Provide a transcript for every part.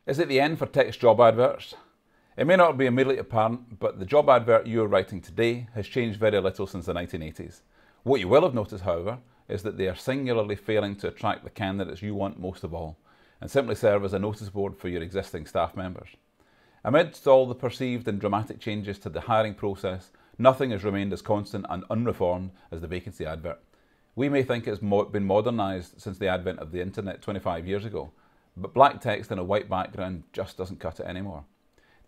Is it the end for text job adverts? It may not be immediately apparent, but the job advert you are writing today has changed very little since the 1980s. What you will have noticed, however, is that they are singularly failing to attract the candidates you want most of all, and simply serve as a notice board for your existing staff members. Amidst all the perceived and dramatic changes to the hiring process, nothing has remained as constant and unreformed as the vacancy advert. We may think it's been modernised since the advent of the internet 25 years ago, but black text on a white background just doesn't cut it anymore.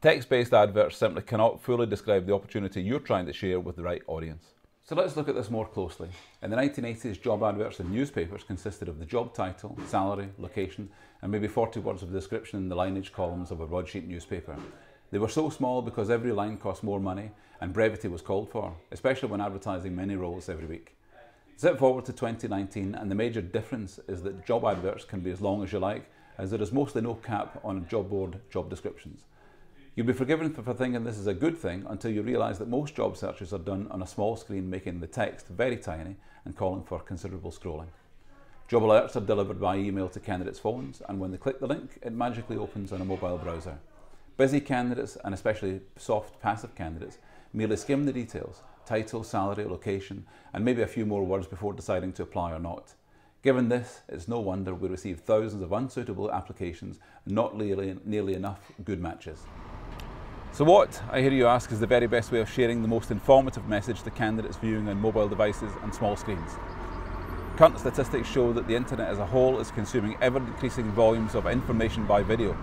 Text-based adverts simply cannot fully describe the opportunity you're trying to share with the right audience. So let's look at this more closely. In the 1980s, job adverts in newspapers consisted of the job title, salary, location, and maybe 40 words of description in the lineage columns of a broadsheet newspaper. They were so small because every line cost more money and brevity was called for, especially when advertising many roles every week. Zip forward to 2019 and the major difference is that job adverts can be as long as you like, as there is mostly no cap on job board job descriptions. You'll be forgiven for thinking this is a good thing until you realise that most job searches are done on a small screen, making the text very tiny and calling for considerable scrolling. Job alerts are delivered by email to candidates' phones, and when they click the link, it magically opens on a mobile browser. Busy candidates, and especially soft passive candidates, merely skim the details, title, salary, location, and maybe a few more words before deciding to apply or not. Given this, it's no wonder we receive thousands of unsuitable applications and not nearly enough good matches. So what, I hear you ask, is the very best way of sharing the most informative message to candidates viewing on mobile devices and small screens? Current statistics show that the internet as a whole is consuming ever-increasing volumes of information by video.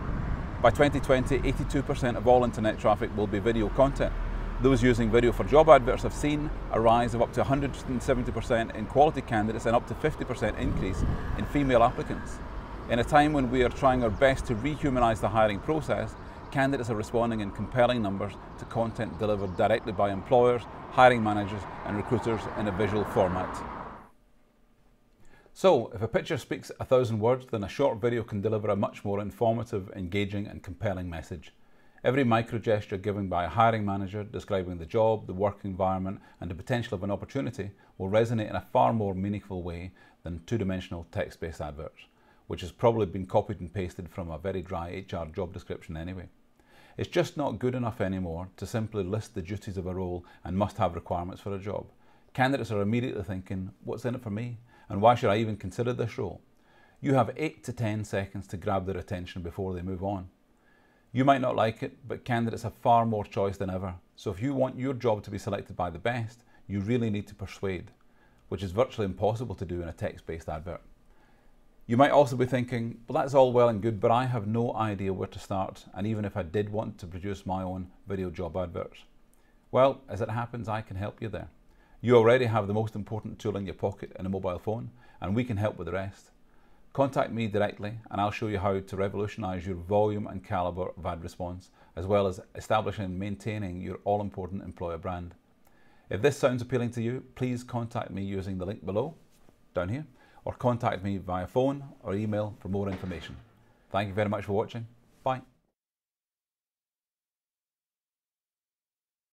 By 2020, 82% of all internet traffic will be video content. Those using video for job adverts have seen a rise of up to 170% in quality candidates and up to 50% increase in female applicants. In a time when we are trying our best to rehumanise the hiring process, candidates are responding in compelling numbers to content delivered directly by employers, hiring managers and recruiters in a visual format. So, if a picture speaks 1,000 words, then a short video can deliver a much more informative, engaging and compelling message. Every micro gesture given by a hiring manager describing the job, the work environment and the potential of an opportunity will resonate in a far more meaningful way than two-dimensional text-based adverts, which has probably been copied and pasted from a very dry HR job description anyway. It's just not good enough anymore to simply list the duties of a role and must-have requirements for a job. Candidates are immediately thinking, what's in it for me? And why should I even consider this role? You have 8 to 10 seconds to grab their attention before they move on. You might not like it, but candidates have far more choice than ever. So if you want your job to be selected by the best, you really need to persuade, which is virtually impossible to do in a text-based advert. You might also be thinking, well, that's all well and good, but I have no idea where to start, and even if I did want to produce my own video job adverts. Well, as it happens, I can help you there. You already have the most important tool in your pocket in a mobile phone, and we can help with the rest. Contact me directly and I'll show you how to revolutionise your volume and calibre of ad response, as well as establishing and maintaining your all-important employer brand. If this sounds appealing to you, please contact me using the link below, down here, or contact me via phone or email for more information. Thank you very much for watching. Bye.